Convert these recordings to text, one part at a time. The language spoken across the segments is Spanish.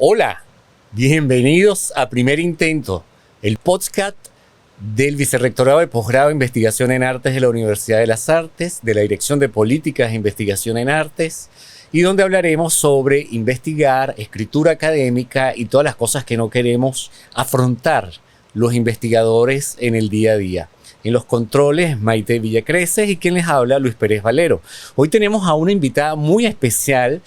Hola, bienvenidos a Primer Intento, el podcast del Vicerrectorado de Posgrado de Investigación en Artes de la Universidad de las Artes, de la Dirección de Políticas de Investigación en Artes, y donde hablaremos sobre investigar, escritura académica y todas las cosas que no queremos afrontar los investigadores en el día a día. En los controles, Maite Villacreces, y quien les habla, Luis Pérez Valero. Hoy tenemos a una invitada muy especial,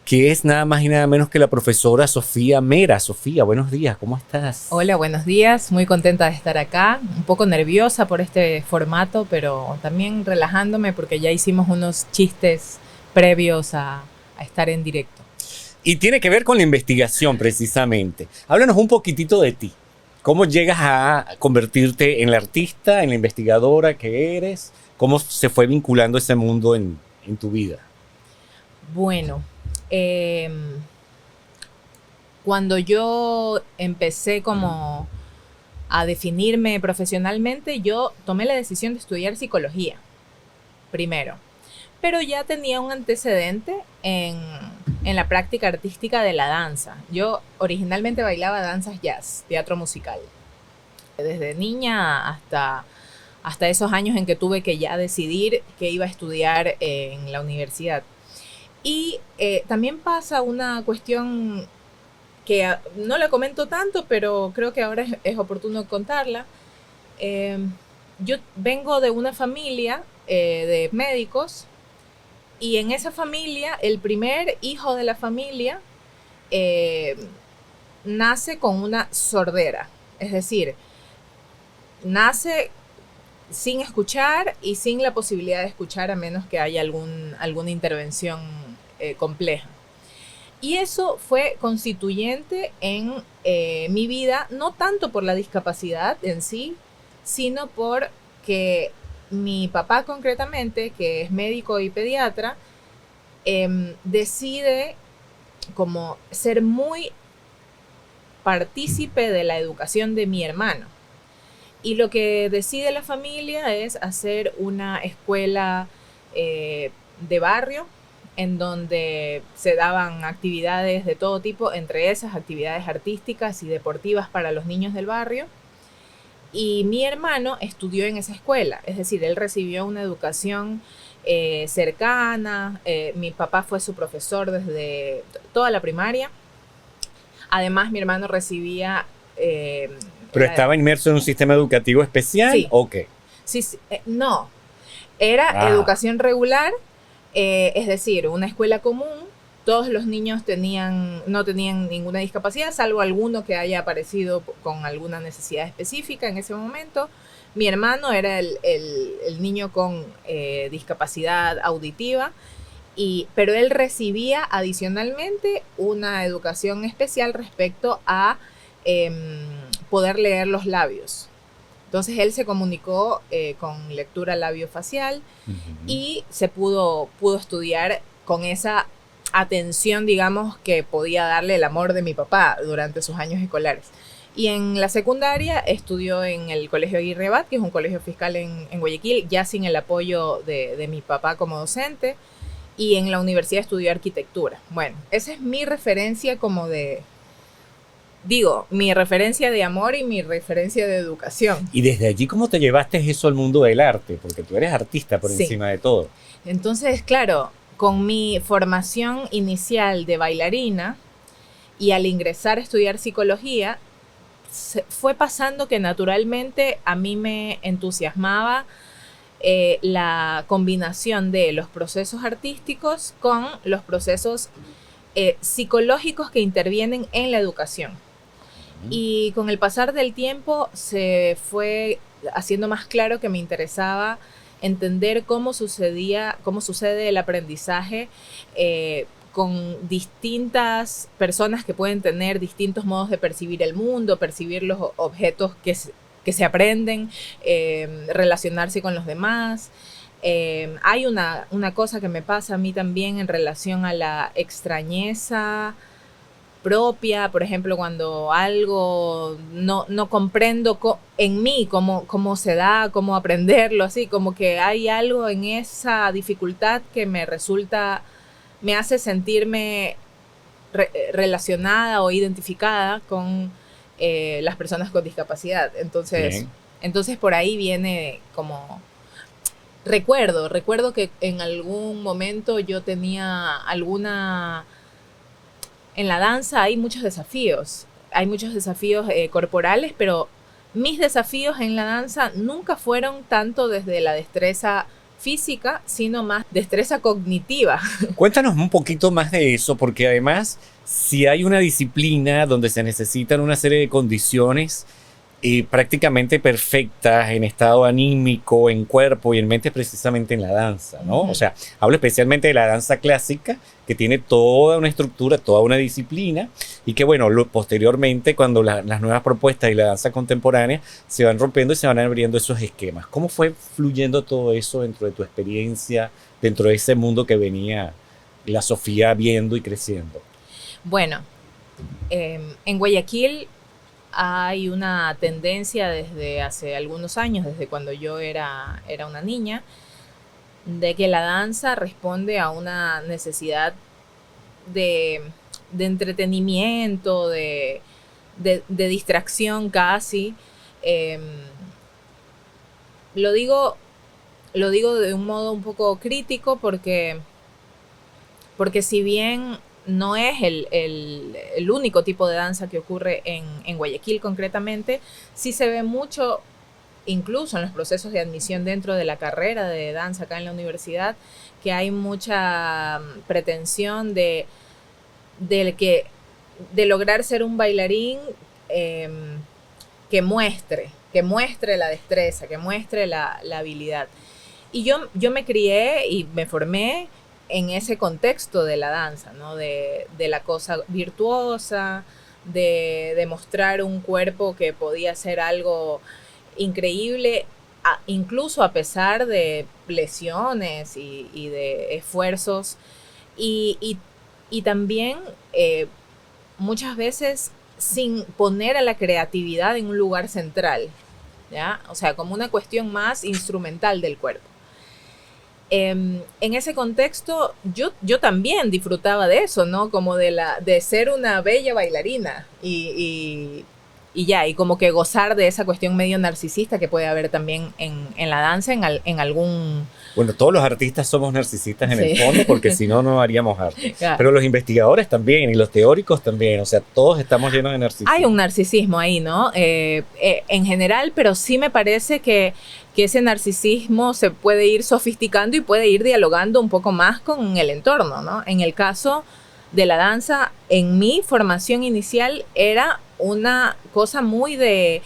que es nada más y nada menos que la profesora Sofía Mera. Sofía, buenos días, ¿cómo estás? Hola, buenos días, muy contenta de estar acá, un poco nerviosa por este formato, pero también relajándome porque ya hicimos unos chistes previos a estar en directo. Y tiene que ver con la investigación precisamente. Háblanos un poquitito de ti. ¿Cómo llegas a convertirte en la artista, en la investigadora que eres? ¿Cómo se fue vinculando ese mundo en tu vida? Bueno, cuando yo empecé como a definirme profesionalmente, yo tomé la decisión de estudiar psicología primero, pero ya tenía un antecedente en la práctica artística de la danza. Yo originalmente bailaba danzas jazz, teatro musical, desde niña hasta esos años en que tuve que ya decidir que iba a estudiar en la universidad. Y también pasa una cuestión que no la comento tanto, pero creo que ahora es oportuno contarla. Yo vengo de una familia de médicos, y en esa familia, el primer hijo de la familia nace con una sordera. Es decir, nace sin escuchar y sin la posibilidad de escuchar a menos que haya alguna intervención compleja. Y eso fue constituyente en mi vida, no tanto por la discapacidad en sí, sino porque mi papá concretamente, que es médico y pediatra, decide como ser muy partícipe de la educación de mi hermano. Y lo que decide la familia es hacer una escuela de barrio en donde se daban actividades de todo tipo, entre esas actividades artísticas y deportivas para los niños del barrio. Y mi hermano estudió en esa escuela, es decir, él recibió una educación cercana. Mi papá fue su profesor desde toda la primaria. Además, mi hermano recibía... ¿Pero estaba inmerso en un sistema educativo especial? Sí. ¿O qué? Sí, no. Era educación regular, es decir, una escuela común. Todos los niños no tenían ninguna discapacidad, salvo alguno que haya aparecido con alguna necesidad específica en ese momento. Mi hermano era el niño con discapacidad auditiva, pero él recibía adicionalmente una educación especial respecto a poder leer los labios. Entonces él se comunicó con lectura labiofacial y se pudo estudiar con esa atención, digamos, que podía darle el amor de mi papá durante sus años escolares. Y en la secundaria estudió en el Colegio Aguirre Abad, que es un colegio fiscal en Guayaquil, ya sin el apoyo de mi papá como docente, y en la universidad estudió arquitectura. Bueno, esa es mi referencia mi referencia de amor y mi referencia de educación. Y desde allí, ¿cómo te llevaste eso al mundo del arte? Porque tú eres artista por encima de todo. Entonces, claro, con mi formación inicial de bailarina y al ingresar a estudiar psicología, fue pasando que naturalmente a mí me entusiasmaba la combinación de los procesos artísticos con los procesos psicológicos que intervienen en la educación. Y con el pasar del tiempo se fue haciendo más claro que me interesaba entender cómo sucede el aprendizaje con distintas personas que pueden tener distintos modos de percibir el mundo, percibir los objetos que se aprenden, relacionarse con los demás. Hay una cosa que me pasa a mí también en relación a la extrañeza propia, por ejemplo, cuando algo no comprendo en mí cómo se da, cómo aprenderlo, así como que hay algo en esa dificultad que me hace sentirme relacionada o identificada con las personas con discapacidad. Entonces por ahí viene como... Recuerdo que en algún momento yo tenía alguna... En la danza hay muchos desafíos corporales, pero mis desafíos en la danza nunca fueron tanto desde la destreza física, sino más destreza cognitiva. Cuéntanos un poquito más de eso, porque además, si hay una disciplina donde se necesitan una serie de condiciones prácticamente perfectas en estado anímico, en cuerpo y en mente, precisamente en la danza, ¿no? O sea, hablo especialmente de la danza clásica, que tiene toda una estructura, toda una disciplina, y que, bueno, posteriormente, cuando las nuevas propuestas y la danza contemporánea se van rompiendo y se van abriendo esos esquemas. ¿Cómo fue fluyendo todo eso dentro de tu experiencia, dentro de ese mundo que venía la Sofía viendo y creciendo? Bueno, en Guayaquil hay una tendencia desde hace algunos años, desde cuando yo era una niña, de que la danza responde a una necesidad de entretenimiento, de distracción casi. Lo digo de un modo un poco crítico porque si bien no es el único tipo de danza que ocurre en Guayaquil concretamente, sí se ve mucho, incluso en los procesos de admisión dentro de la carrera de danza acá en la universidad, que hay mucha pretensión de lograr ser un bailarín que muestre la destreza, que muestre la habilidad. Y yo me crié y me formé en ese contexto de la danza, ¿no? De la cosa virtuosa, de demostrar un cuerpo que podía ser algo increíble, incluso a pesar de lesiones y de esfuerzos. Y también muchas veces sin poner a la creatividad en un lugar central, ¿ya? O sea, como una cuestión más instrumental del cuerpo. En ese contexto, yo también disfrutaba de eso, ¿no? Como de ser una bella bailarina y como que gozar de esa cuestión medio narcisista que puede haber también en la danza, en algún... Bueno, todos los artistas somos narcisistas en el fondo, porque si no, no haríamos arte. Claro. Pero los investigadores también, y los teóricos también, o sea, todos estamos llenos de narcisismo. Hay un narcisismo ahí, ¿no? En general, pero sí me parece que ese narcisismo se puede ir sofisticando y puede ir dialogando un poco más con el entorno, ¿no? En el caso de la danza, en mi formación inicial era una cosa muy del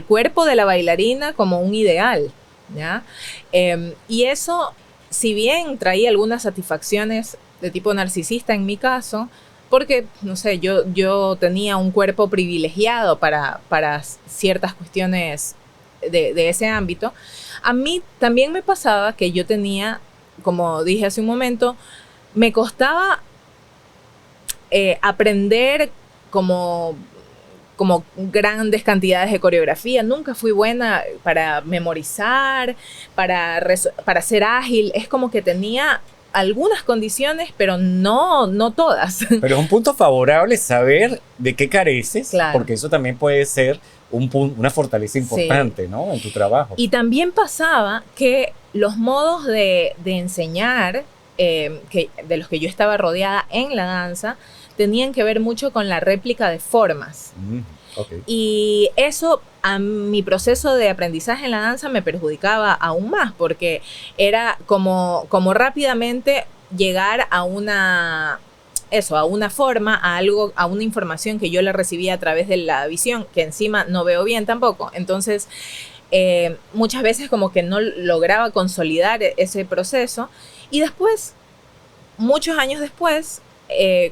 cuerpo de la bailarina como un ideal, ¿ya? Y eso, si bien traía algunas satisfacciones de tipo narcisista en mi caso, porque, no sé, yo tenía un cuerpo privilegiado para ciertas cuestiones de ese ámbito, a mí también me pasaba que yo tenía, como dije hace un momento, me costaba aprender como grandes cantidades de coreografía. Nunca fui buena para memorizar, para ser ágil. Es como que tenía algunas condiciones, pero no todas. Pero es un punto favorable saber de qué careces, claro, porque eso también puede ser una fortaleza importante, sí, ¿no? En tu trabajo. Y también pasaba que los modos de enseñar de los que yo estaba rodeada en la danza tenían que ver mucho con la réplica de formas. Okay. Y eso a mi proceso de aprendizaje en la danza me perjudicaba aún más, porque era como rápidamente llegar a una forma, a una información que yo la recibía a través de la visión, que encima no veo bien tampoco. Entonces, muchas veces como que no lograba consolidar ese proceso. Y después, muchos años después,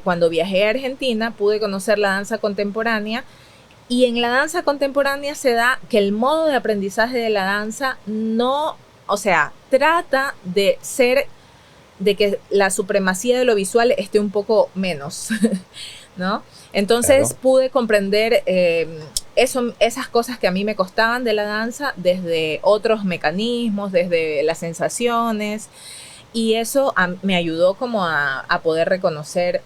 cuando viajé a Argentina, pude conocer la danza contemporánea. Y en la danza contemporánea se da que el modo de aprendizaje de la danza trata de que la supremacía de lo visual esté un poco menos, ¿no? Entonces, claro, pude comprender esas cosas que a mí me costaban de la danza desde otros mecanismos, desde las sensaciones, y eso me ayudó como a poder reconocer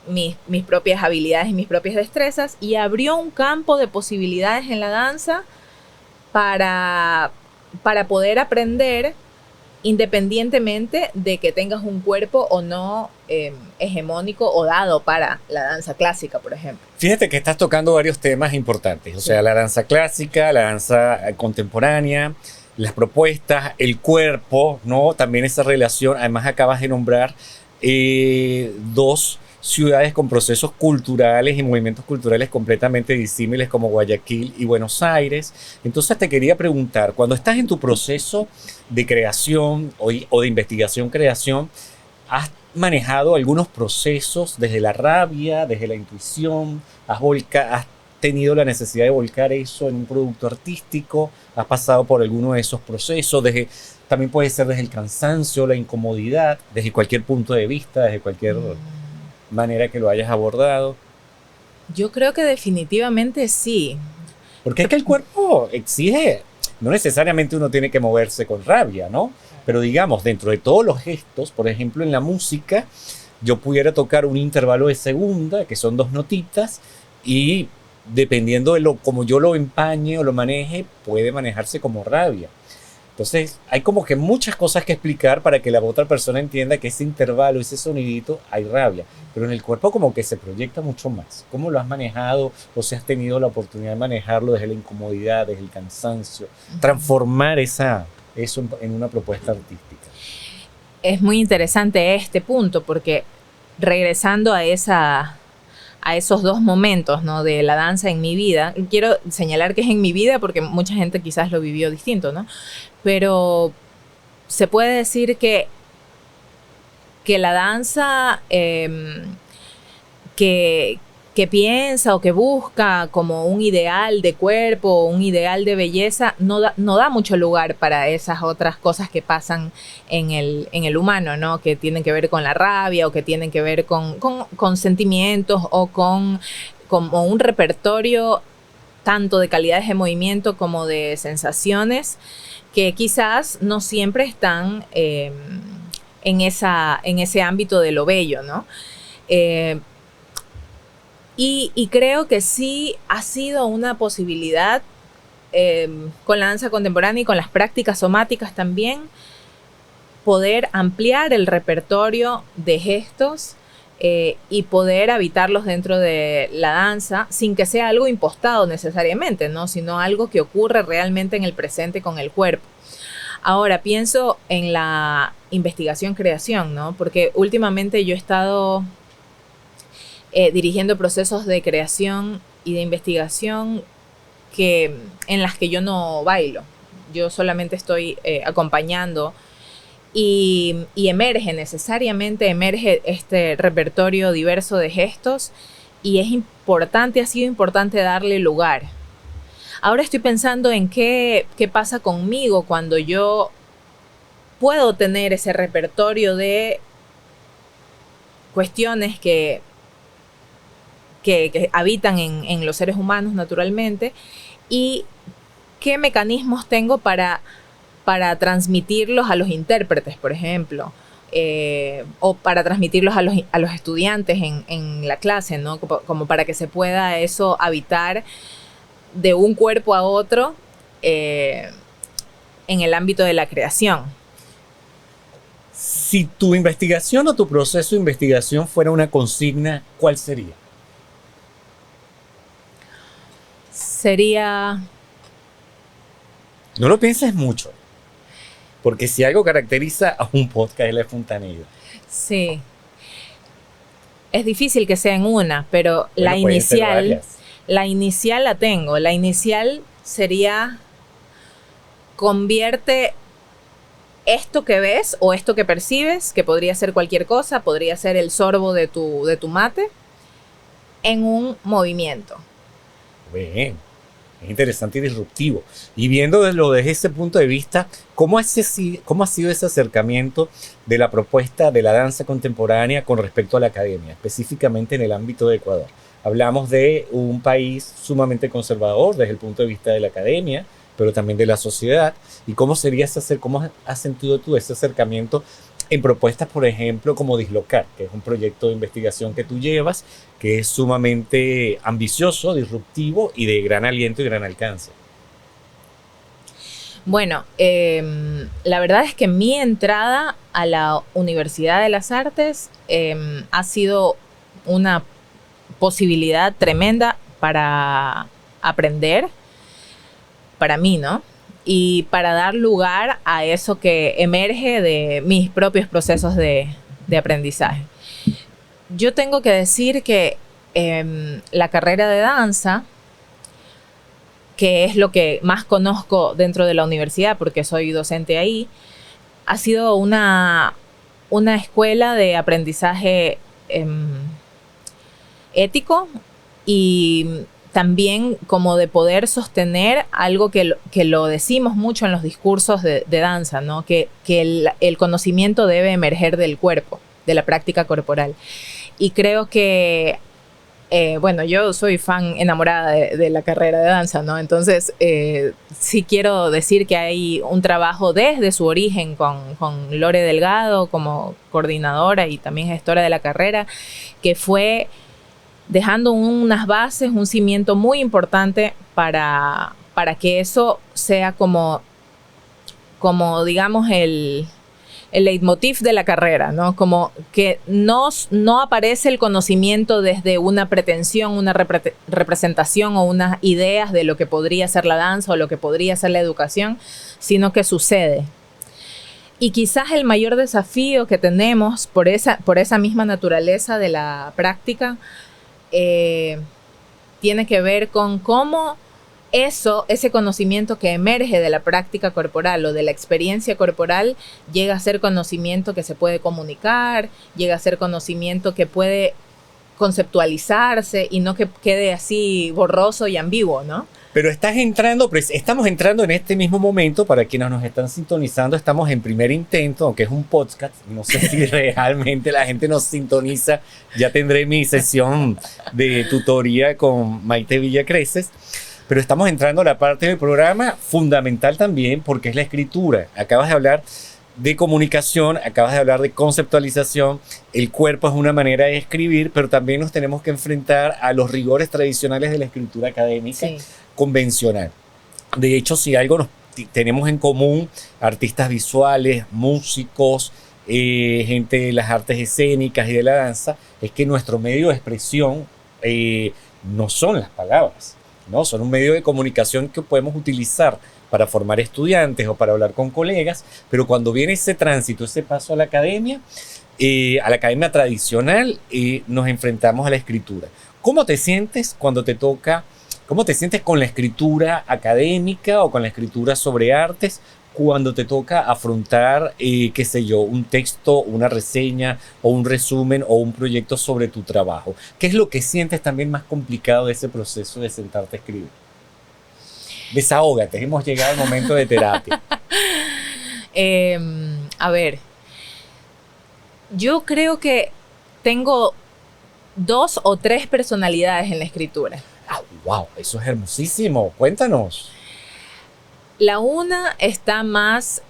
mis propias habilidades y mis propias destrezas, y abrió un campo de posibilidades en la danza para poder aprender independientemente de que tengas un cuerpo o no hegemónico o dado para la danza clásica, por ejemplo. Fíjate que estás tocando varios temas importantes, o sea, la danza clásica, la danza contemporánea, las propuestas, el cuerpo, ¿no? También esa relación. Además acabas de nombrar dos ciudades con procesos culturales y movimientos culturales completamente disímiles como Guayaquil y Buenos Aires. Entonces te quería preguntar, cuando estás en tu proceso de creación o de investigación-creación, ¿has manejado algunos procesos desde la rabia, desde la intuición? ¿Has tenido la necesidad de volcar eso en un producto artístico? ¿Has pasado por alguno de esos procesos? También puede ser desde el cansancio, la incomodidad, desde cualquier punto de vista, desde cualquier manera que lo hayas abordado. Yo creo que definitivamente sí. Porque es que el cuerpo exige, no necesariamente uno tiene que moverse con rabia, ¿no? Pero digamos, dentro de todos los gestos, por ejemplo en la música, yo pudiera tocar un intervalo de segunda, que son 2 notitas, y dependiendo de como yo lo empañe o lo maneje, puede manejarse como rabia. Entonces hay como que muchas cosas que explicar para que la otra persona entienda que ese intervalo, ese sonidito, hay rabia. Pero en el cuerpo como que se proyecta mucho más. ¿Cómo lo has manejado o si has tenido la oportunidad de manejarlo desde la incomodidad, desde el cansancio? Transformar eso en una propuesta artística. Es muy interesante este punto porque regresando a esos 2 momentos, ¿no?, de la danza en mi vida, quiero señalar que es en mi vida porque mucha gente quizás lo vivió distinto, ¿no? Pero se puede decir que la danza que piensa o que busca como un ideal de cuerpo, un ideal de belleza, no da mucho lugar para esas otras cosas que pasan en el humano, ¿no? Que tienen que ver con la rabia o que tienen que ver con sentimientos o como un repertorio tanto de calidades de movimiento como de sensaciones que quizás no siempre están en ese ámbito de lo bello, ¿no? Y creo que sí ha sido una posibilidad con la danza contemporánea y con las prácticas somáticas también, poder ampliar el repertorio de gestos y poder habitarlos dentro de la danza sin que sea algo impostado necesariamente, ¿no? Sino algo que ocurre realmente en el presente con el cuerpo. Ahora, pienso en la investigación-creación, ¿no? Porque últimamente yo he estado dirigiendo procesos de creación y de investigación en las que yo no bailo. Yo solamente estoy acompañando y necesariamente emerge este repertorio diverso de gestos y ha sido importante darle lugar. Ahora estoy pensando en qué pasa conmigo cuando yo puedo tener ese repertorio de cuestiones que habitan en los seres humanos naturalmente y qué mecanismos tengo para transmitirlos a los intérpretes, por ejemplo, o para transmitirlos a los estudiantes en la clase, ¿no? Como para que se pueda eso habitar de un cuerpo a otro en el ámbito de la creación. Si tu investigación o tu proceso de investigación fuera una consigna, ¿cuál sería? Sería... No lo pienses mucho, porque si algo caracteriza a un podcast es la espontaneidad. Sí. Es difícil que sea en una, pero bueno, la inicial la tengo. La inicial sería: convierte esto que ves o esto que percibes, que podría ser cualquier cosa, podría ser el sorbo de tu mate, en un movimiento. Bien, es interesante y disruptivo. Y viéndolo desde ese punto de vista, ¿cómo ha sido ese acercamiento de la propuesta de la danza contemporánea con respecto a la academia, específicamente en el ámbito de Ecuador? Hablamos de un país sumamente conservador desde el punto de vista de la academia, pero también de la sociedad. ¿Y cómo has sentido tú ese acercamiento en propuestas, por ejemplo, como Dislocar, que es un proyecto de investigación que tú llevas, que es sumamente ambicioso, disruptivo y de gran aliento y gran alcance. Bueno, la verdad es que mi entrada a la Universidad de las Artes ha sido una posibilidad tremenda para aprender, para mí, ¿no? Y para dar lugar a eso que emerge de mis propios procesos de aprendizaje. Yo tengo que decir que la carrera de danza, que es lo que más conozco dentro de la universidad porque soy docente ahí, ha sido una escuela de aprendizaje ético y también como de poder sostener algo que lo decimos mucho en los discursos de danza, ¿no? Que el conocimiento debe emerger del cuerpo, de la práctica corporal. Y creo que, bueno, yo soy fan enamorada de la carrera de danza, ¿no? Entonces, sí quiero decir que hay un trabajo desde su origen con Lore Delgado como coordinadora y también gestora de la carrera, que fue dejando unas bases, un cimiento muy importante para que eso sea como digamos, el leitmotiv de la carrera, ¿no? Como que no aparece el conocimiento desde una pretensión, una representación o unas ideas de lo que podría ser la danza o lo que podría ser la educación, sino que sucede. Y quizás el mayor desafío que tenemos por esa misma naturaleza de la práctica tiene que ver con cómo ese conocimiento que emerge de la práctica corporal o de la experiencia corporal llega a ser conocimiento que se puede comunicar, llega a ser conocimiento que puede conceptualizarse y no que quede así borroso y ambiguo, ¿no? Pero estamos entrando en este mismo momento, para quienes nos están sintonizando, estamos en primer intento, aunque es un podcast, no sé si realmente la gente nos sintoniza, ya tendré mi sesión de tutoría con Maite Villacreces, pero estamos entrando a la parte del programa fundamental también, porque es la escritura. Acabas de hablar de comunicación, acabas de hablar de conceptualización, el cuerpo es una manera de escribir, pero también nos tenemos que enfrentar a los rigores tradicionales de la escritura académica, sí, convencional. De hecho, si algo tenemos en común, artistas visuales, músicos, gente de las artes escénicas y de la danza, es que nuestro medio de expresión no son las palabras, ¿no? Son un medio de comunicación que podemos utilizar para formar estudiantes o para hablar con colegas, pero cuando viene ese tránsito, ese paso a la academia tradicional, nos enfrentamos a la escritura. ¿Cómo te sientes cuando te toca? ¿Cómo te sientes con la escritura académica o con la escritura sobre artes cuando te toca afrontar, qué sé yo, un texto, una reseña o un resumen o un proyecto sobre tu trabajo? ¿Qué es lo que sientes también más complicado de ese proceso de sentarte a escribir? Desahógate, hemos llegado al momento de terapia. A ver, yo creo que tengo 2 o 3 personalidades en la escritura. Ah, wow, eso es hermosísimo. Cuéntanos. La una está más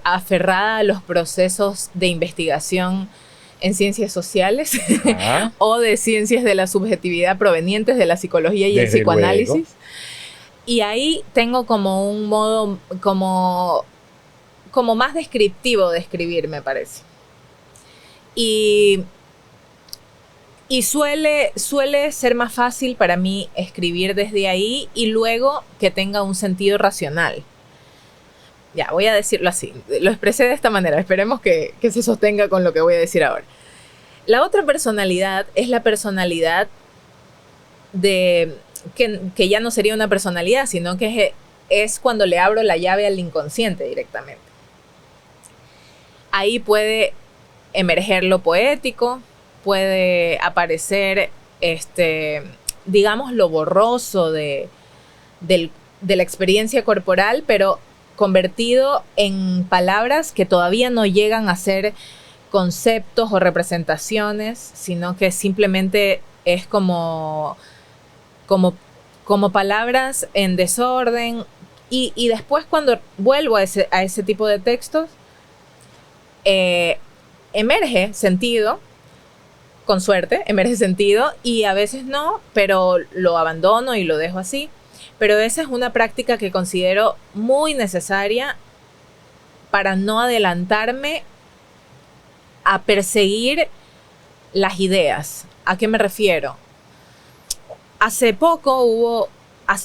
aferrada a los procesos de investigación en ciencias sociales o de ciencias de la subjetividad provenientes de la psicología y desde el psicoanálisis. Luego. Y ahí tengo como un modo como más descriptivo de escribir, me parece. Y suele ser más fácil para mí escribir desde ahí y luego que tenga un sentido racional. Ya, voy a decirlo así. Lo expresé de esta manera. Esperemos que se sostenga con lo que voy a decir ahora. La otra personalidad es la personalidad de que ya no sería una personalidad, sino que es cuando le abro la llave al inconsciente directamente. Ahí puede emerger lo poético, puede aparecer, digamos, lo borroso de la experiencia corporal, pero convertido en palabras que todavía no llegan a ser conceptos o representaciones, sino que simplemente es como palabras en desorden. Y después, cuando vuelvo a ese tipo de textos, emerge sentido, con suerte, emerge sentido, y a veces no, pero lo abandono y lo dejo así. Pero esa es una práctica que considero muy necesaria para no adelantarme a perseguir las ideas. ¿A qué me refiero? Hace poco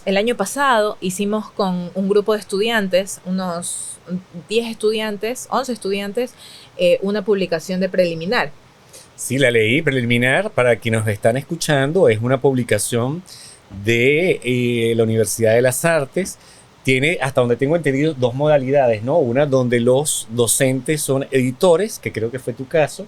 el año pasado, hicimos con un grupo de estudiantes, unos 10 estudiantes, 11 estudiantes, una publicación de preliminar. Sí, la leí. Preliminar, para quienes nos están escuchando, es una publicación de la Universidad de las Artes. Tiene, hasta donde tengo entendido, dos modalidades, ¿no? Una donde los docentes son editores, que creo que fue tu caso.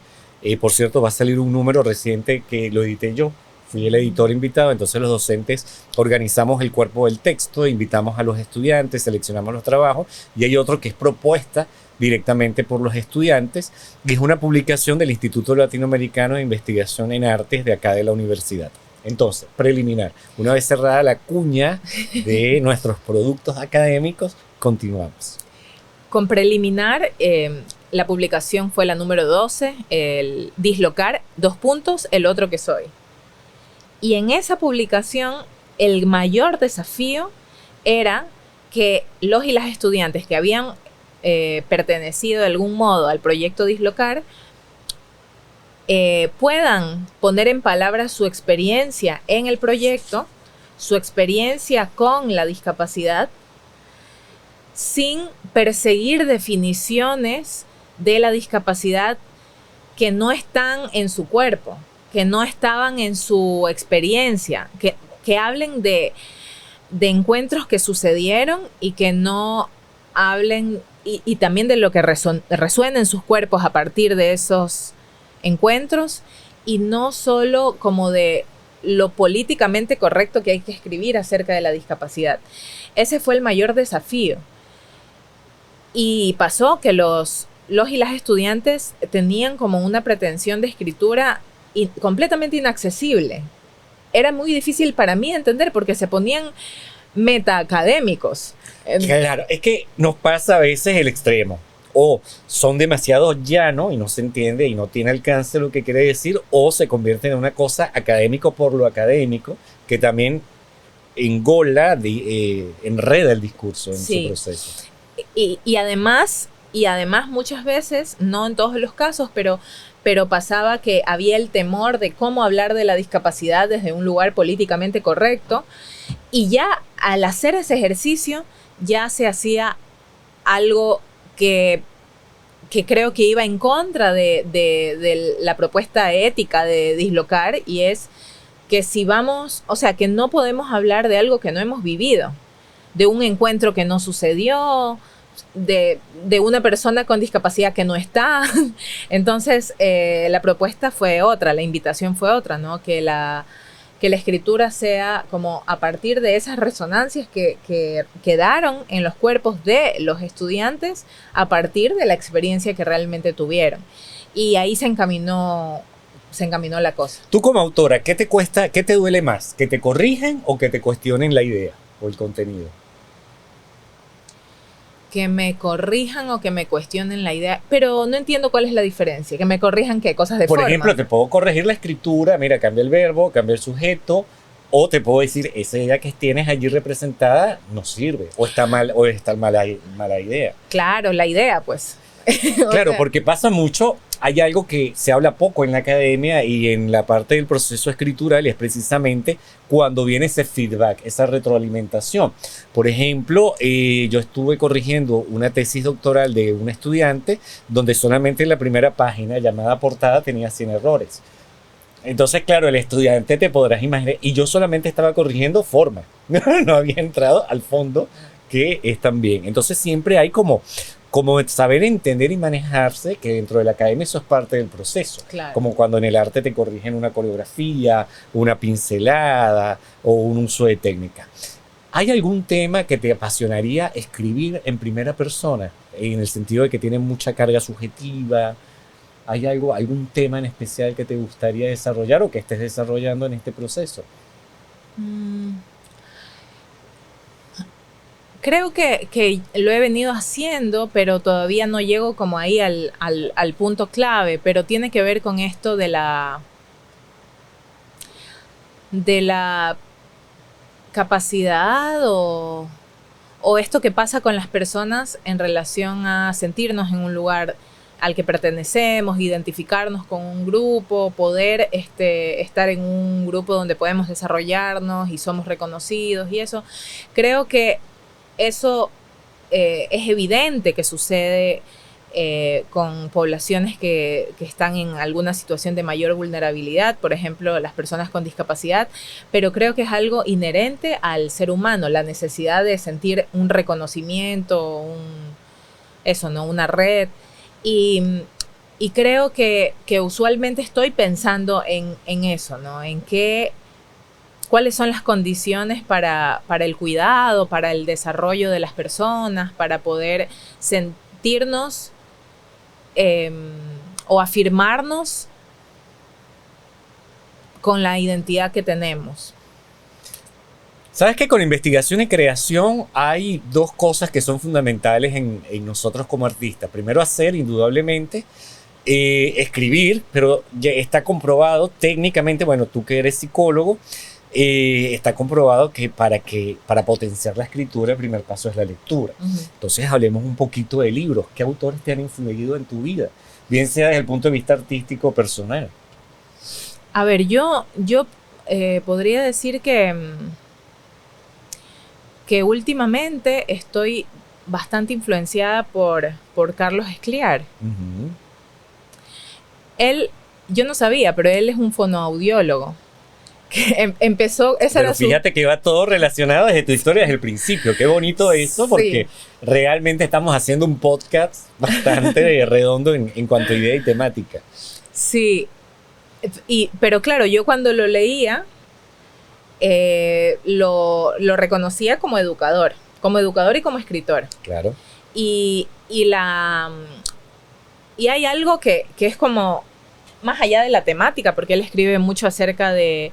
Por cierto, va a salir un número reciente que lo edité yo. Fui el editor invitado, entonces los docentes organizamos el cuerpo del texto, invitamos a los estudiantes, seleccionamos los trabajos, y hay otro que es propuesta directamente por los estudiantes, y es una publicación del Instituto Latinoamericano de Investigación en Artes de acá de la universidad. Entonces, preliminar, una vez cerrada la cuña de nuestros productos académicos, continuamos. Con preliminar, la publicación fue la número 12, el dislocar, el otro que soy. Y en esa publicación, el mayor desafío era que los y las estudiantes que habían pertenecido de algún modo al proyecto Dislocar puedan poner en palabras su experiencia en el proyecto, su experiencia con la discapacidad, sin perseguir definiciones de la discapacidad que no están en su cuerpo, que no estaban en su experiencia, que hablen de encuentros que sucedieron y que no hablen, y también de lo que resuena en sus cuerpos a partir de esos encuentros, y no solo como de lo políticamente correcto que hay que escribir acerca de la discapacidad. Ese fue el mayor desafío. Y pasó que los y las estudiantes tenían como una pretensión de escritura completamente inaccesible. Era muy difícil para mí entender porque se ponían metaacadémicos. Claro, es que nos pasa a veces el extremo. O son demasiado llanos y no se entiende y no tiene alcance lo que quiere decir, o se convierte en una cosa académico por lo académico, que también engola, enreda el discurso en su proceso. Y además muchas veces, no en todos los casos, pero pasaba que había el temor de cómo hablar de la discapacidad desde un lugar políticamente correcto, y ya al hacer ese ejercicio ya se hacía algo que creo que iba en contra de la propuesta ética de Dislocar, y es que que no podemos hablar de algo que no hemos vivido, de un encuentro que no sucedió, de una persona con discapacidad que no está. Entonces, la propuesta fue otra, la invitación fue otra, ¿no? Que la escritura sea como a partir de esas resonancias que quedaron en los cuerpos de los estudiantes a partir de la experiencia que realmente tuvieron. Y ahí se encaminó la cosa. Tú como autora, ¿qué te cuesta, qué te duele más? ¿Que te corrijan o que te cuestionen la idea o el contenido? Que me corrijan o que me cuestionen la idea, pero no entiendo cuál es la diferencia. Que me corrijan qué cosas de forma. Por ejemplo, te puedo corregir la escritura, mira, cambia el verbo, cambia el sujeto, o te puedo decir, esa idea que tienes allí representada no sirve, o está mal, o está mala idea. Claro, la idea, pues. Claro, porque pasa mucho. Hay algo que se habla poco en la academia y en la parte del proceso escritural, y es precisamente cuando viene ese feedback, esa retroalimentación. Por ejemplo, yo estuve corrigiendo una tesis doctoral de un estudiante donde solamente en la primera página, llamada portada, tenía 100 errores. Entonces, claro, el estudiante, te podrás imaginar, y yo solamente estaba corrigiendo forma, no había entrado al fondo, que es también. Entonces siempre hay como saber entender y manejarse, que dentro de la academia eso es parte del proceso. Claro. Como cuando en el arte te corrigen una coreografía, una pincelada o un uso de técnica. ¿Hay algún tema que te apasionaría escribir en primera persona? En el sentido de que tiene mucha carga subjetiva. ¿Hay algún tema en especial que te gustaría desarrollar o que estés desarrollando en este proceso? Creo que lo he venido haciendo, pero todavía no llego como ahí al punto clave, pero tiene que ver con esto de la capacidad o esto que pasa con las personas en relación a sentirnos en un lugar al que pertenecemos, identificarnos con un grupo, poder estar en un grupo donde podemos desarrollarnos y somos reconocidos y eso. Creo que eso es evidente que sucede con poblaciones que están en alguna situación de mayor vulnerabilidad, por ejemplo, las personas con discapacidad, pero creo que es algo inherente al ser humano, la necesidad de sentir un reconocimiento, una red. Y creo que usualmente estoy pensando en eso, ¿no? En cuáles son las condiciones para el cuidado, para el desarrollo de las personas, para poder sentirnos o afirmarnos con la identidad que tenemos. Sabes que con investigación y creación hay dos cosas que son fundamentales en nosotros como artistas. Primero, hacer, indudablemente, escribir, pero ya está comprobado técnicamente, bueno, tú que eres psicólogo, está comprobado que para potenciar la escritura el primer paso es la lectura. Uh-huh. Entonces hablemos un poquito de libros. ¿Qué autores te han influido en tu vida? Bien sea desde el punto de vista artístico o personal. A ver, yo podría decir que últimamente estoy bastante influenciada por Carlos Escliar. Uh-huh. Él, yo no sabía, pero él es un fonoaudiólogo. Que empezó... Pero fíjate que va todo relacionado desde tu historia, desde el principio. Qué bonito eso, porque sí, realmente estamos haciendo un podcast bastante redondo en cuanto a idea y temática. Sí, pero claro, yo cuando lo leía, lo reconocía como educador y como escritor. Claro. Y hay algo que es como más allá de la temática, porque él escribe mucho acerca de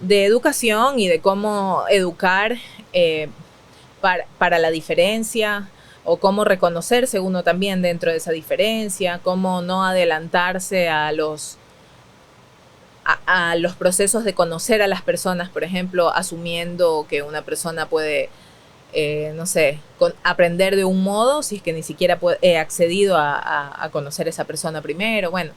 educación y de cómo educar para la diferencia, o cómo reconocerse uno también dentro de esa diferencia, cómo no adelantarse a los procesos de conocer a las personas, por ejemplo, asumiendo que una persona puede, aprender de un modo si es que ni siquiera he accedido a conocer a esa persona primero. Bueno,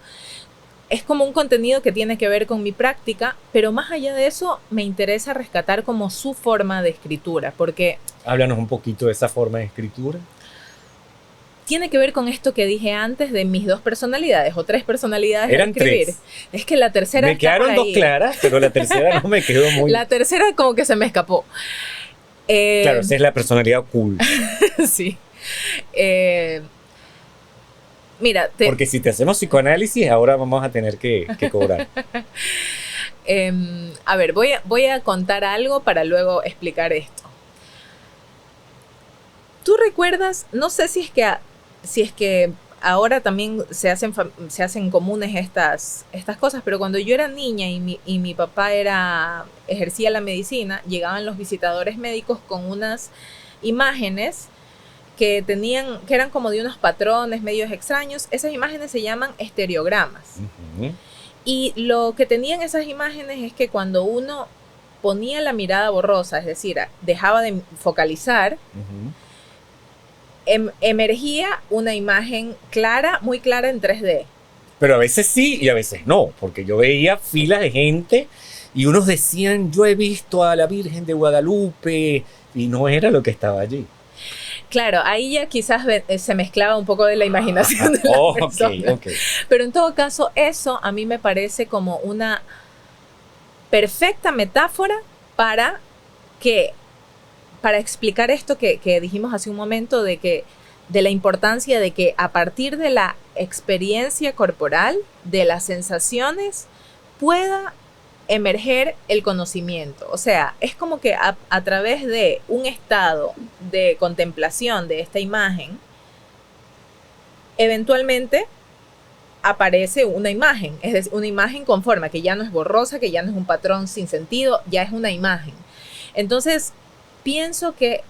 es como un contenido que tiene que ver con mi práctica, pero más allá de eso me interesa rescatar como su forma de escritura, porque... Háblanos un poquito de esa forma de escritura. Tiene que ver con esto que dije antes de mis dos personalidades o tres personalidades. Eran de escribir. Tres. Es que la tercera... Me quedaron dos claras, pero la tercera no me quedó muy... La tercera como que se me escapó. Claro, esa es la personalidad oculta. Sí. Mira, porque si te hacemos psicoanálisis, ahora vamos a tener que cobrar. A ver, voy a contar algo para luego explicar esto. ¿Tú recuerdas? No sé si es que ahora también se hacen comunes estas cosas, pero cuando yo era niña y mi papá ejercía la medicina, llegaban los visitadores médicos con unas imágenes que eran como de unos patrones medios extraños. Esas imágenes se llaman estereogramas. Uh-huh. Y lo que tenían esas imágenes es que cuando uno ponía la mirada borrosa, es decir, dejaba de focalizar, uh-huh, emergía una imagen clara, muy clara en 3D. Pero a veces sí y a veces no, porque yo veía filas de gente y unos decían, yo he visto a la Virgen de Guadalupe, y no era lo que estaba allí. Claro, ahí ya quizás se mezclaba un poco de la imaginación de la persona. Okay. Pero en todo caso, eso a mí me parece como una perfecta metáfora para explicar esto que dijimos hace un momento de la importancia de que a partir de la experiencia corporal, de las sensaciones, pueda emerger el conocimiento. O sea, es como que a través de un estado de contemplación de esta imagen, eventualmente aparece una imagen, es decir, una imagen con forma, que ya no es borrosa, que ya no es un patrón sin sentido, ya es una imagen. Entonces, pienso que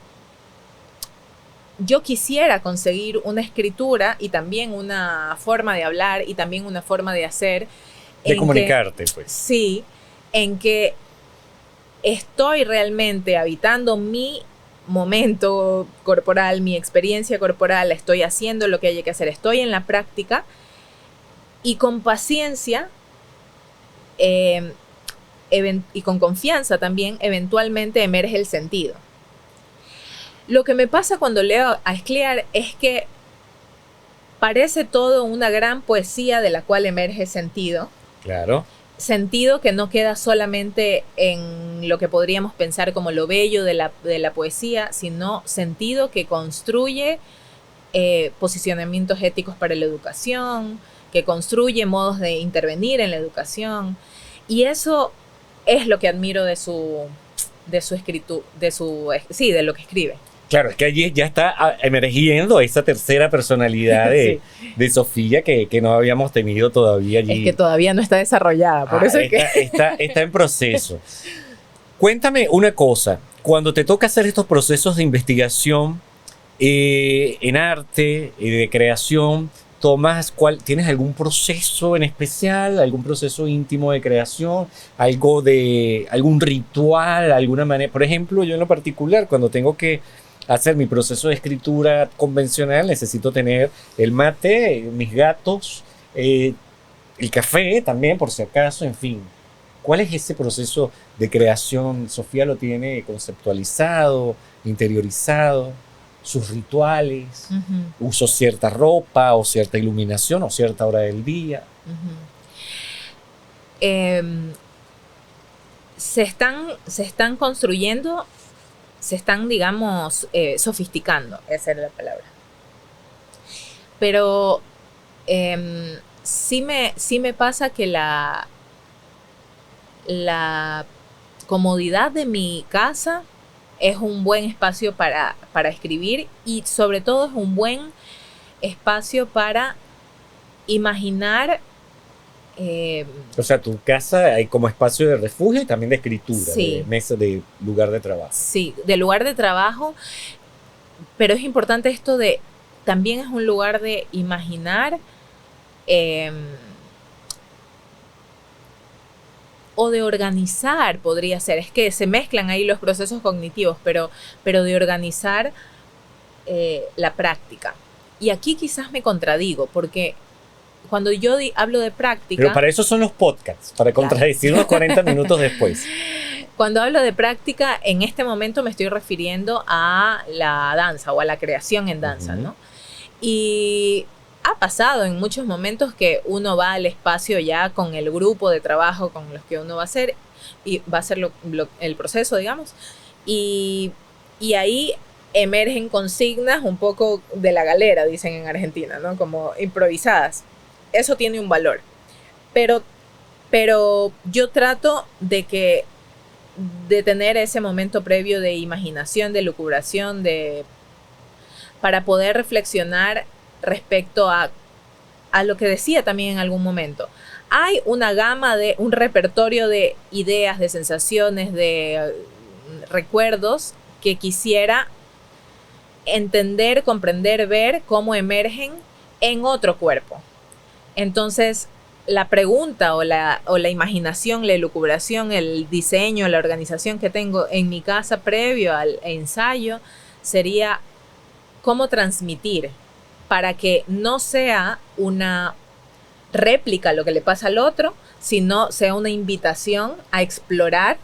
yo quisiera conseguir una escritura y también una forma de hablar y también una forma de hacer. De comunicarte, pues. Sí, en que estoy realmente habitando mi momento corporal, mi experiencia corporal, estoy haciendo lo que hay que hacer, estoy en la práctica y con paciencia y con confianza también eventualmente emerge el sentido. Lo que me pasa cuando leo a Scliar es que parece todo una gran poesía de la cual emerge sentido. Claro. Sentido que no queda solamente en lo que podríamos pensar como lo bello de la poesía, sino sentido que construye posicionamientos éticos para la educación, que construye modos de intervenir en la educación. Y eso es lo que admiro de lo que escribe. Claro, es que allí ya está emergiendo esa tercera personalidad de Sofía que no habíamos tenido todavía allí. Es que todavía no está desarrollada, por eso es que... Está en proceso. Cuéntame una cosa, cuando te toca hacer estos procesos de investigación en arte, de creación, ¿tienes algún proceso en especial, algún proceso íntimo de creación, algún ritual, alguna manera? Por ejemplo, yo en lo particular, cuando tengo que hacer mi proceso de escritura convencional, necesito tener el mate, mis gatos, el café también, por si acaso, en fin. ¿Cuál es ese proceso de creación? ¿Sofía lo tiene conceptualizado, interiorizado? Sus rituales, uso cierta ropa o cierta iluminación o cierta hora del día. Se están construyendo, se están, digamos, sofisticando, esa era la palabra. Pero sí me pasa que la comodidad de mi casa es un buen espacio para escribir y sobre todo es un buen espacio para imaginar. O sea, tu casa hay como espacio de refugio y también de escritura, sí, de mesa, de lugar de trabajo. Sí, de lugar de trabajo, pero es importante esto de, también es un lugar de imaginar o de organizar, podría ser. Es que se mezclan ahí los procesos cognitivos, pero de organizar la práctica. Y aquí quizás me contradigo, porque cuando yo hablo de práctica... Pero para eso son los podcasts, para contradecirnos 40 minutos después. Cuando hablo de práctica, en este momento me estoy refiriendo a la danza o a la creación en danza, ¿no? Y ha pasado en muchos momentos que uno va al espacio ya con el grupo de trabajo con los que uno va a hacer y va a hacer el proceso, digamos, y ahí emergen consignas un poco de la galera, dicen en Argentina, ¿no? Como improvisadas. Eso tiene un valor. Pero yo trato de tener ese momento previo de imaginación, de lucubración, para poder reflexionar respecto a lo que decía también en algún momento. Hay una gama un repertorio de ideas, de sensaciones, de recuerdos que quisiera entender, comprender, ver cómo emergen en otro cuerpo. Entonces, la pregunta o la imaginación, la elucubración, el diseño, la organización que tengo en mi casa previo al ensayo sería cómo transmitir para que no sea una réplica lo que le pasa al otro, sino sea una invitación a explorar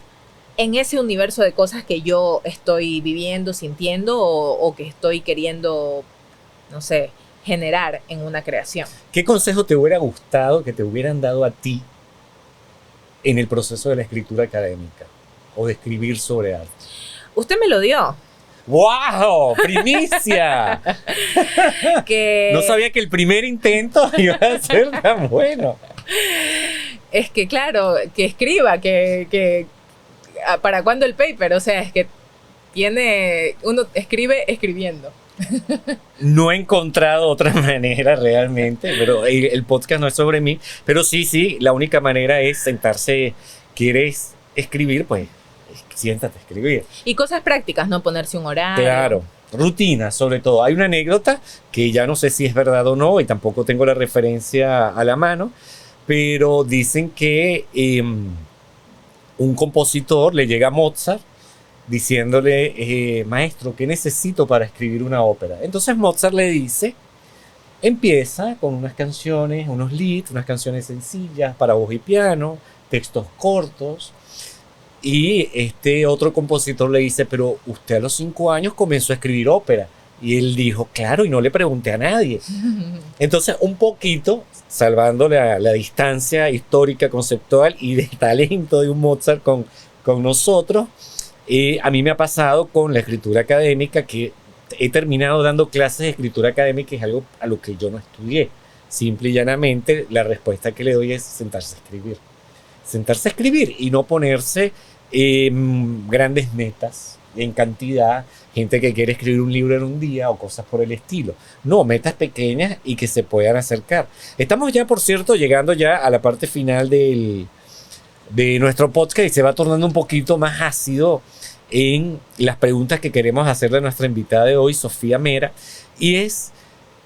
en ese universo de cosas que yo estoy viviendo, sintiendo o que estoy queriendo, no sé, generar en una creación. ¿Qué consejo te hubiera gustado que te hubieran dado a ti en el proceso de la escritura académica o de escribir sobre arte? Usted me lo dio. ¡Wow! ¡Primicia! No sabía que el primer intento iba a ser tan bueno. Es que claro, que escriba, que ¿para cuándo el paper? O sea, es que uno escribe escribiendo. No he encontrado otra manera realmente, pero el podcast no es sobre mí. Pero sí, la única manera es sentarse. ¿Quieres escribir? Pues siéntate a escribir. Y cosas prácticas, no ponerse un horario. Claro, rutina, sobre todo. Hay una anécdota que ya no sé si es verdad o no, y tampoco tengo la referencia a la mano, pero dicen que un compositor le llega a Mozart diciéndole, maestro, ¿qué necesito para escribir una ópera? Entonces Mozart le dice, empieza con unas canciones, unos leads, unas canciones sencillas para voz y piano, textos cortos. Y este otro compositor le dice, pero usted a los 5 años comenzó a escribir ópera. Y él dijo, claro, y no le pregunté a nadie. Entonces, un poquito, salvando la distancia histórica, conceptual y de talento de un Mozart con nosotros, a mí me ha pasado con la escritura académica, que he terminado dando clases de escritura académica, y es algo a lo que yo no estudié. Simple y llanamente, la respuesta que le doy es sentarse a escribir. Sentarse a escribir y no ponerse grandes metas en cantidad, gente que quiere escribir un libro en un día o cosas por el estilo. No, metas pequeñas y que se puedan acercar. Estamos ya, por cierto, llegando ya a la parte final de nuestro podcast, y se va tornando un poquito más ácido en las preguntas que queremos hacerle a nuestra invitada de hoy, Sofía Mera, y es,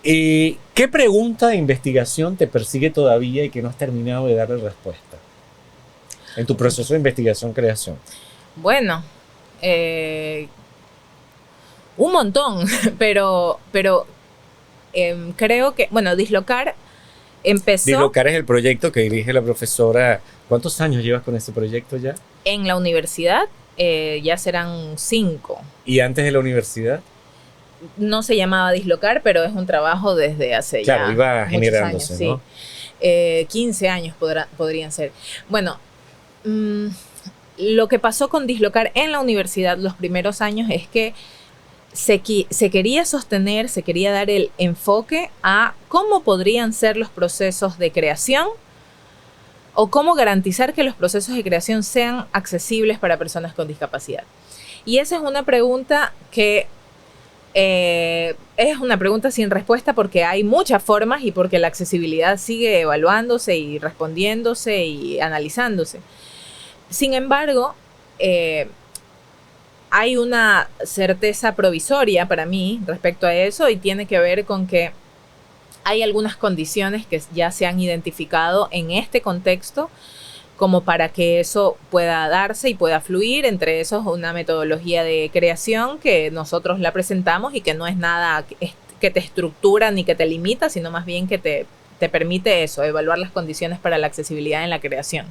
¿qué pregunta de investigación te persigue todavía y que no has terminado de darle respuesta en tu proceso de investigación-creación? Bueno, un montón, pero creo que, bueno, Dislocar empezó... Dislocar es el proyecto que dirige la profesora. ¿Cuántos años llevas con ese proyecto ya? En la universidad ya serán 5. ¿Y antes de la universidad? No se llamaba Dislocar, pero es un trabajo desde hace claro, ya iba muchos generándose, años, ¿no? Sí. 15 años podrían ser. Bueno, lo que pasó con Dislocar en la universidad los primeros años es que se quería sostener, se quería dar el enfoque a cómo podrían ser los procesos de creación o cómo garantizar que los procesos de creación sean accesibles para personas con discapacidad. Y esa es una pregunta que es una pregunta sin respuesta, porque hay muchas formas y porque la accesibilidad sigue evaluándose y respondiéndose y analizándose. Sin embargo, hay una certeza provisoria para mí respecto a eso, y tiene que ver con que hay algunas condiciones que ya se han identificado en este contexto como para que eso pueda darse y pueda fluir. Entre esos, una metodología de creación que nosotros la presentamos y que no es nada que te estructura ni que te limita, sino más bien que te permite eso, evaluar las condiciones para la accesibilidad en la creación.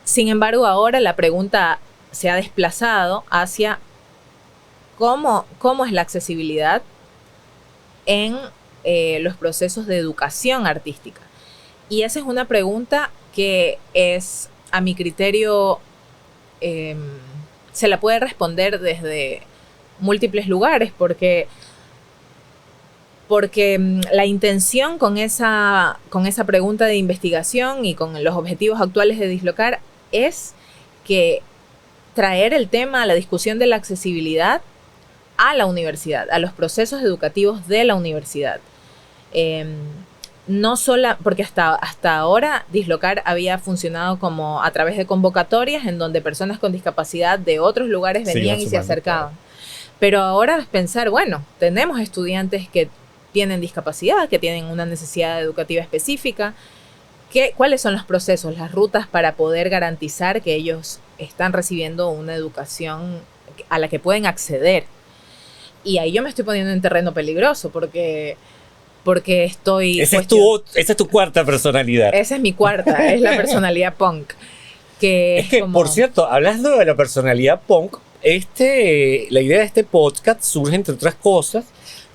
Sin embargo, ahora la pregunta se ha desplazado hacia cómo es la accesibilidad en los procesos de educación artística. Y esa es una pregunta que es, a mi criterio, se la puede responder desde múltiples lugares, porque la intención con esa pregunta de investigación y con los objetivos actuales de Dislocar es que traer el tema a la discusión de la accesibilidad a la universidad, a los procesos educativos de la universidad. No solo porque hasta ahora Dislocar había funcionado como a través de convocatorias en donde personas con discapacidad de otros lugares venían y se acercaban. Claro. Pero ahora es pensar, bueno, tenemos estudiantes que tienen discapacidad, que tienen una necesidad educativa específica. ¿Cuáles son los procesos, las rutas para poder garantizar que ellos están recibiendo una educación a la que pueden acceder? Y ahí yo me estoy poniendo en terreno peligroso, porque estoy... Esa es tu cuarta personalidad. Esa es mi cuarta, es la personalidad punk. Es que, por cierto, hablando de la personalidad punk, la idea de este podcast surge, entre otras cosas,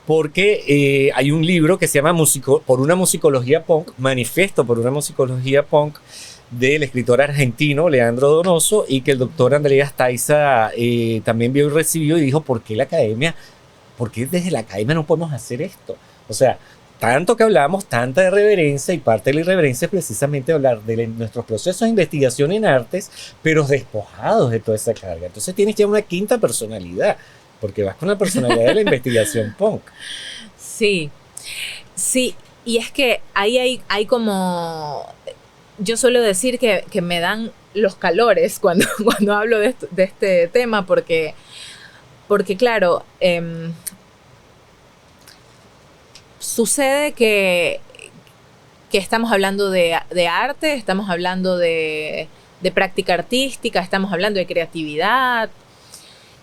porque hay un libro que se llama Por una musicología punk, Manifiesto por una musicología punk, del escritor argentino Leandro Donoso, y que el doctor Andreas Taiza también vio y recibió, y dijo, ¿por qué desde la academia no podemos hacer esto? O sea, tanto que hablamos, tanta irreverencia, y parte de la irreverencia es precisamente hablar de nuestros procesos de investigación en artes, pero despojados de toda esa carga. Entonces tienes ya una quinta personalidad, porque vas con la personalidad de la investigación punk. Sí, y es que ahí hay como... Yo suelo decir que me dan los calores cuando hablo de este tema, porque Porque claro, sucede que estamos hablando de arte, estamos hablando de práctica artística, estamos hablando de creatividad.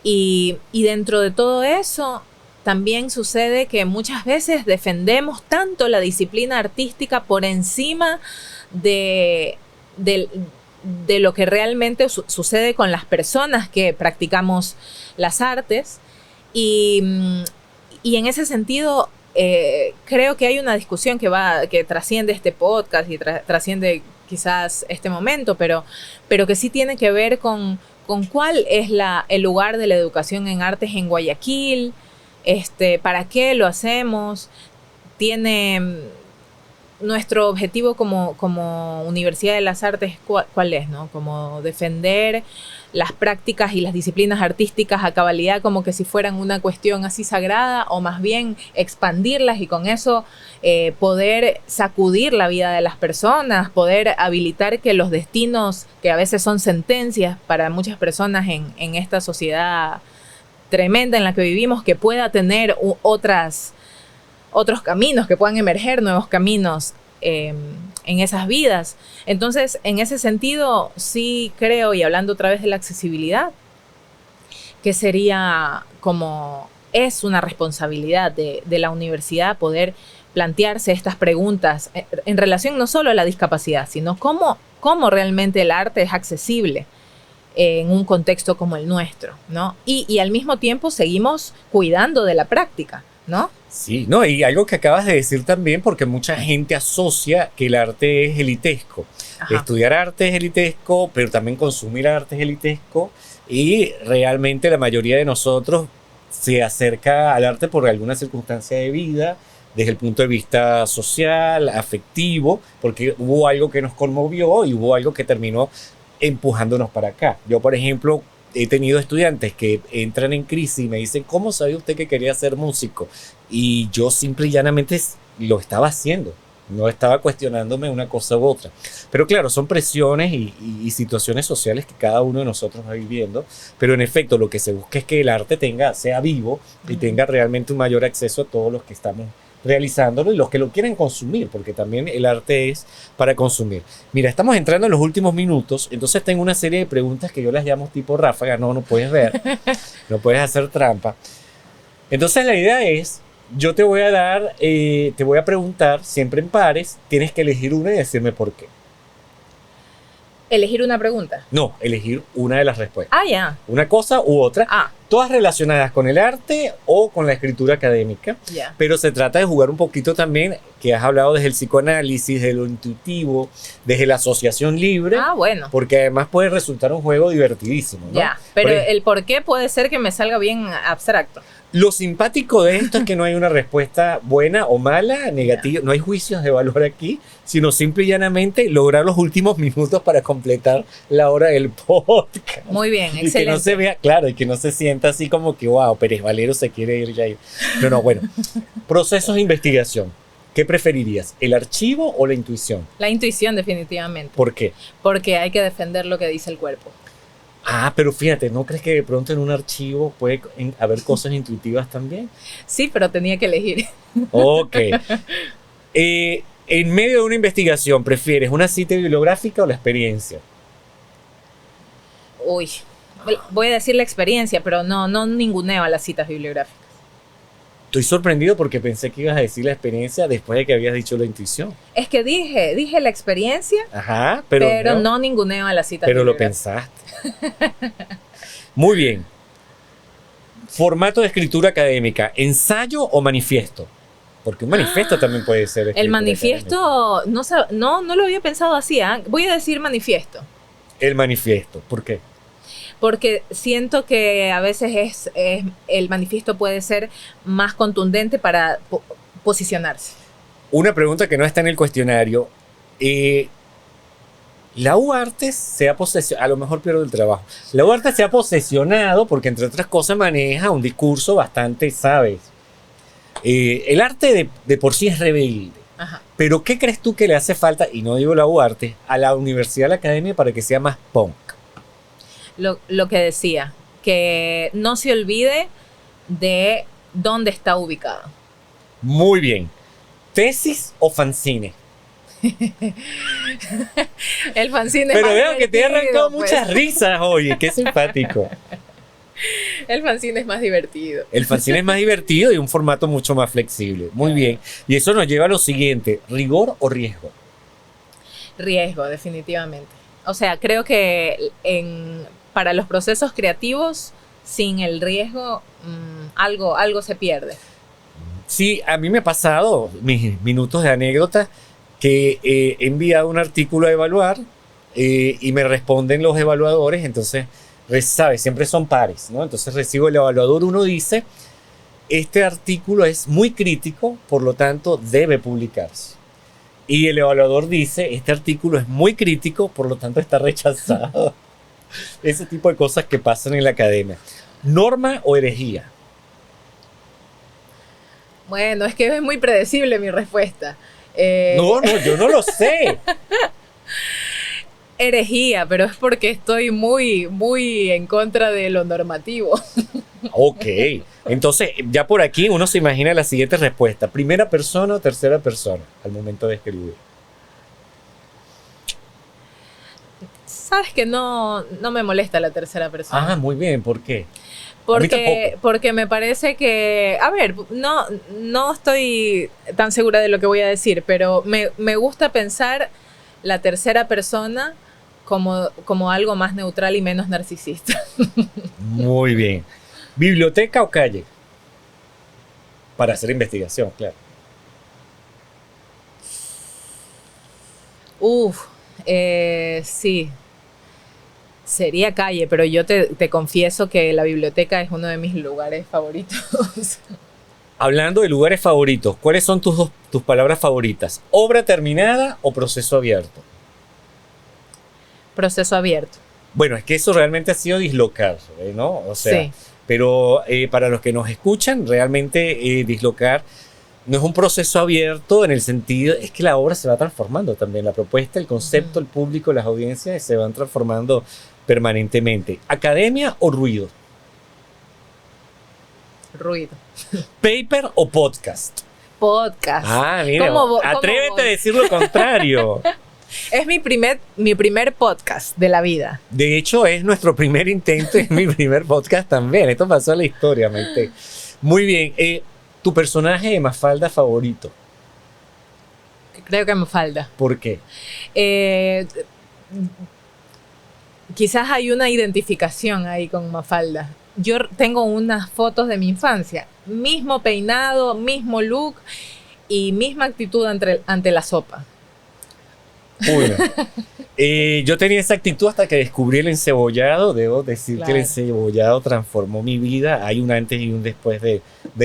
Y dentro de todo eso, también sucede que muchas veces defendemos tanto la disciplina artística por encima de lo que realmente sucede con las personas que practicamos las artes. Y en ese sentido, creo que hay una discusión que trasciende este podcast y trasciende quizás este momento, pero que sí tiene que ver con cuál es el lugar de la educación en artes en Guayaquil, para qué lo hacemos. Tiene nuestro objetivo como Universidad de las Artes, ¿cuál es, no? Como defender las prácticas y las disciplinas artísticas a cabalidad, como que si fueran una cuestión así sagrada, o más bien expandirlas y con eso poder sacudir la vida de las personas, poder habilitar que los destinos, que a veces son sentencias para muchas personas en esta sociedad tremenda en la que vivimos, que pueda tener otros caminos, que puedan emerger nuevos caminos en esas vidas. Entonces, en ese sentido, sí creo, y hablando otra vez de la accesibilidad, que sería es una responsabilidad de la universidad poder plantearse estas preguntas en relación no solo a la discapacidad, sino cómo realmente el arte es accesible en un contexto como el nuestro, ¿no? Y al mismo tiempo seguimos cuidando de la práctica, ¿no? Sí, no, y algo que acabas de decir también, porque mucha gente asocia que el arte es elitesco. Ajá. Estudiar arte es elitesco, pero también consumir arte es elitesco, y realmente la mayoría de nosotros se acerca al arte por alguna circunstancia de vida, desde el punto de vista social, afectivo, porque hubo algo que nos conmovió y hubo algo que terminó empujándonos para acá. Yo, por ejemplo, he tenido estudiantes que entran en crisis y me dicen, ¿cómo sabía usted que quería ser músico? Y yo simple y llanamente lo estaba haciendo. No estaba cuestionándome una cosa u otra. Pero claro, son presiones y situaciones sociales que cada uno de nosotros va viviendo. Pero en efecto, lo que se busca es que el arte sea vivo y tenga realmente un mayor acceso a todos los que estamos realizándolo y los que lo quieren consumir, porque también el arte es para consumir. Mira, estamos entrando en los últimos minutos, entonces tengo una serie de preguntas que yo las llamo tipo ráfaga. No puedes ver, no puedes hacer trampa. Entonces la idea es, yo te voy a preguntar siempre en pares, tienes que elegir una y decirme por qué. ¿Elegir una pregunta? No, elegir una de las respuestas. Ah, ya. Una cosa u otra. Todas relacionadas con el arte o con la escritura académica. Yeah. Pero se trata de jugar un poquito también, que has hablado desde el psicoanálisis, de lo intuitivo, desde la asociación libre. Ah, bueno. Porque además puede resultar un juego divertidísimo, ¿no? Ya, pero el por qué puede ser que me salga bien abstracto. Lo simpático de esto es que no hay una respuesta buena o mala, negativa, no hay juicios de valor aquí, sino simple y llanamente lograr los últimos minutos para completar la hora del podcast. Muy bien, y excelente. Que no se vea, claro, y que no se sienta así como que, wow, Pérez Valero se quiere ir ya. No, bueno. Procesos de investigación. ¿Qué preferirías? ¿El archivo o la intuición? La intuición, definitivamente. ¿Por qué? Porque hay que defender lo que dice el cuerpo. Pero fíjate, ¿no crees que de pronto en un archivo puede haber cosas intuitivas también? Sí, pero tenía que elegir. Ok. En medio de una investigación, ¿prefieres una cita bibliográfica o la experiencia? Uy, voy a decir la experiencia, pero no ninguneo a las citas bibliográficas. Estoy sorprendido porque pensé que ibas a decir la experiencia después de que habías dicho la intuición. Es que dije la experiencia, ajá, pero no ninguneo a las citas bibliográficas. Pero lo pensaste. Muy bien. Formato de escritura académica, ¿ensayo o manifiesto? Porque un manifiesto también puede ser escritura el manifiesto, no lo había pensado así, ¿eh? Voy a decir manifiesto. El manifiesto, ¿por qué? Porque siento que a veces el manifiesto puede ser más contundente para posicionarse. Una pregunta que no está en el cuestionario. La UArtes se ha posesionado, a lo mejor pierdo el trabajo. La UArtes se ha posesionado porque, entre otras cosas, maneja un discurso bastante, ¿sabes? El arte de por sí es rebelde. Ajá. Pero ¿qué crees tú que le hace falta, y no digo la UArtes, a la universidad, a la academia para que sea más punk? Lo que decía, que no se olvide de dónde está ubicado. Muy bien. ¿Tesis o fanzine? El fanzine Pero es más veo que te he divertido, arrancado pues. muchas risas, oye, qué simpático. El fanzine es más divertido. El fanzine es más divertido y un formato mucho más flexible. Muy bien. Y eso nos lleva a lo siguiente, ¿rigor o riesgo? Riesgo, definitivamente. O sea, creo que para los procesos creativos, sin el riesgo, algo se pierde. Sí, a mí me ha pasado, mis minutos de anécdota, que he enviado un artículo a evaluar y me responden los evaluadores, entonces, ¿sabes? Siempre son pares, ¿no? Entonces recibo el evaluador, uno dice, este artículo es muy crítico, por lo tanto debe publicarse. Y el evaluador dice, este artículo es muy crítico, por lo tanto está rechazado. Ese tipo de cosas que pasan en la academia. ¿Norma o herejía? Bueno, es que es muy predecible mi respuesta. No, yo no lo sé. Herejía, pero es porque estoy muy, muy en contra de lo normativo. Ok, entonces ya por aquí uno se imagina la siguiente respuesta. ¿Primera persona o tercera persona al momento de escribir? Sabes que no me molesta la tercera persona. Ah, muy bien, ¿por qué? A mí tampoco. Porque me parece que, a ver, no estoy tan segura de lo que voy a decir, pero me gusta pensar la tercera persona como algo más neutral y menos narcisista. Muy bien. ¿Biblioteca o calle? Para hacer investigación, claro. Sí. Sería calle, pero yo te confieso que la biblioteca es uno de mis lugares favoritos. Hablando de lugares favoritos, ¿cuáles son tus palabras favoritas? ¿Obra terminada o proceso abierto? Proceso abierto. Bueno, es que eso realmente ha sido dislocar, ¿no? O sea, Sí. pero para los que nos escuchan, realmente dislocar no es un proceso abierto en el sentido, es que la obra se va transformando también, la propuesta, el concepto, el público, las audiencias se van transformando permanentemente. ¿Academia o ruido? Ruido. ¿Paper o podcast? Podcast. Ah, mira, ¿Cómo atrévete a voy? decir lo contrario. Es mi primer podcast de la vida. De hecho, es nuestro primer intento, es mi primer podcast también. Esto pasó a la historia, Maite. Muy bien. ¿Tu personaje de Mafalda favorito? Creo que me falta. ¿Por qué? Quizás hay una identificación ahí con Mafalda. Yo tengo unas fotos de mi infancia. Mismo peinado, mismo look y misma actitud ante la sopa. Bueno, yo tenía esa actitud hasta que descubrí el encebollado. Debo decir Claro. que el encebollado transformó mi vida. Hay un antes y un después del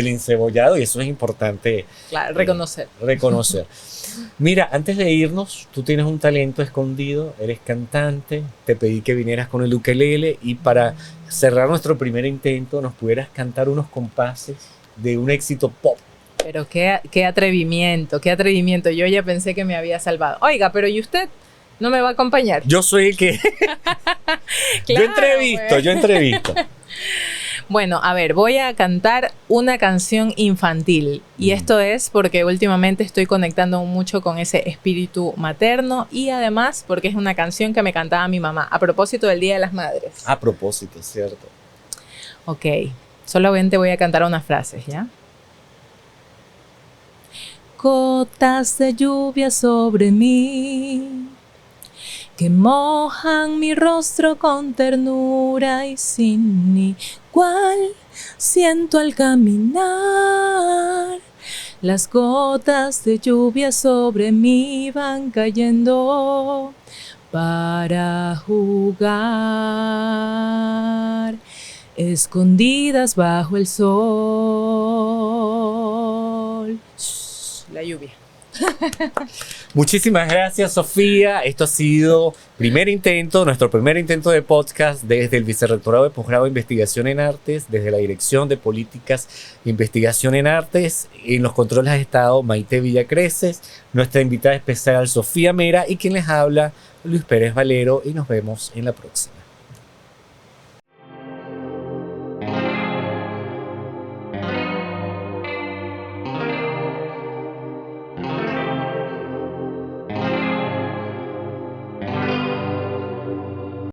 encebollado y eso es importante Claro, reconocer. reconocer. Mira, antes de irnos, tú tienes un talento escondido, eres cantante, te pedí que vinieras con el ukelele y para cerrar nuestro primer intento nos pudieras cantar unos compases de un éxito pop. Pero qué atrevimiento, qué atrevimiento. Yo ya pensé que me había salvado. Oiga, pero ¿y usted no me va a acompañar? Yo soy el que... Claro, yo entrevisto. Bueno, a ver, voy a cantar una canción infantil. Y esto es porque últimamente estoy conectando mucho con ese espíritu materno y además porque es una canción que me cantaba mi mamá a propósito del Día de las Madres. A propósito, ¿cierto? Ok, solamente voy a cantar unas frases, ¿ya? Gotas de lluvia sobre mí, que mojan mi rostro con ternura y sin igual. Siento al caminar, las gotas de lluvia sobre mí van cayendo para jugar, escondidas bajo el sol. La lluvia. Muchísimas gracias, Sofía. Esto ha sido nuestro primer intento de podcast desde el Vicerrectorado de Posgrado de Investigación en Artes, desde la Dirección de Políticas de Investigación en Artes. En los controles ha estado Maite Villacreces, nuestra invitada especial Sofía Mera y quien les habla, Luis Pérez Valero, y nos vemos en la próxima.